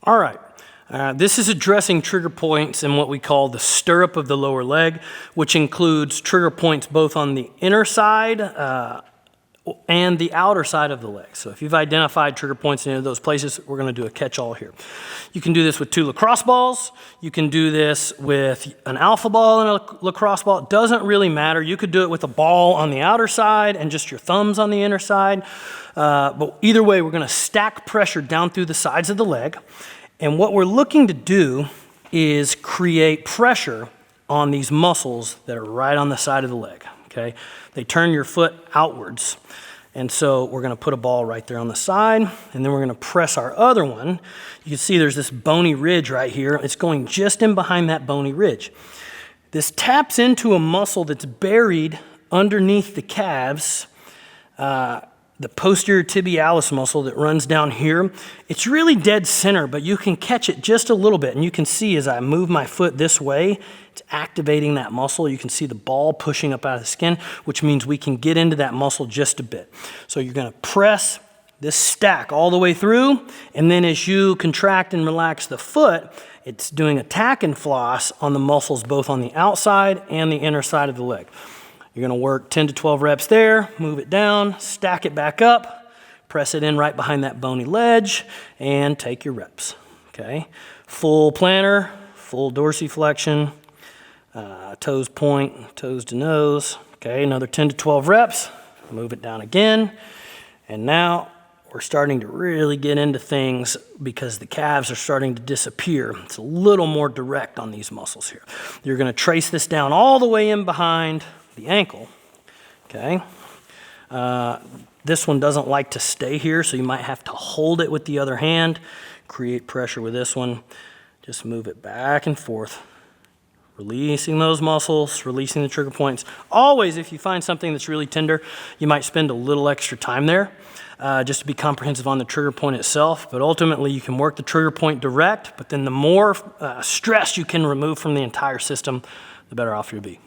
All right. This is addressing trigger points in what we call the stirrup of the lower leg, which includes trigger points both on the inner side and the outer side of the leg. So if you've identified trigger points in any of those places, we're going to do a catch-all here. You can do this with 2 lacrosse balls. You can do this with an alpha ball and a lacrosse ball. It doesn't really matter. You could do it with a ball on the outer side and just your thumbs on the inner side. But either way, we're going to stack pressure down through the sides of the leg. And what we're looking to do is create pressure on these muscles that are right on the side of the leg, okay? They turn your foot outwards. And so we're gonna put a ball right there on the side, and then we're gonna press our other one. You can see there's this bony ridge right here. It's going just in behind that bony ridge. This taps into a muscle that's buried underneath the calves, the posterior tibialis muscle that runs down here. It's really dead center, but you can catch it just a little bit. And you can see as I move my foot this way, it's activating that muscle. You can see the ball pushing up out of the skin, which means we can get into that muscle just a bit. So you're gonna press this stack all the way through, and then as you contract and relax the foot, it's doing a tack and floss on the muscles both on the outside and the inner side of the leg. You're gonna work 10 to 12 reps there, move it down, stack it back up, press it in right behind that bony ledge, and take your reps, okay? Full plantar, full dorsiflexion, toes point, toes to nose, okay? Another 10 to 12 reps, move it down again, and now we're starting to really get into things because the calves are starting to disappear. It's a little more direct on these muscles here. You're gonna trace this down all the way in behind the ankle, okay? This one doesn't like to stay here, so you might have to hold it with the other hand, create pressure with this one. Just move it back and forth, releasing those muscles, releasing the trigger points. Always, if you find something that's really tender, you might spend a little extra time there just to be comprehensive on the trigger point itself, but ultimately you can work the trigger point direct, but then the more stress you can remove from the entire system, the better off you'll be.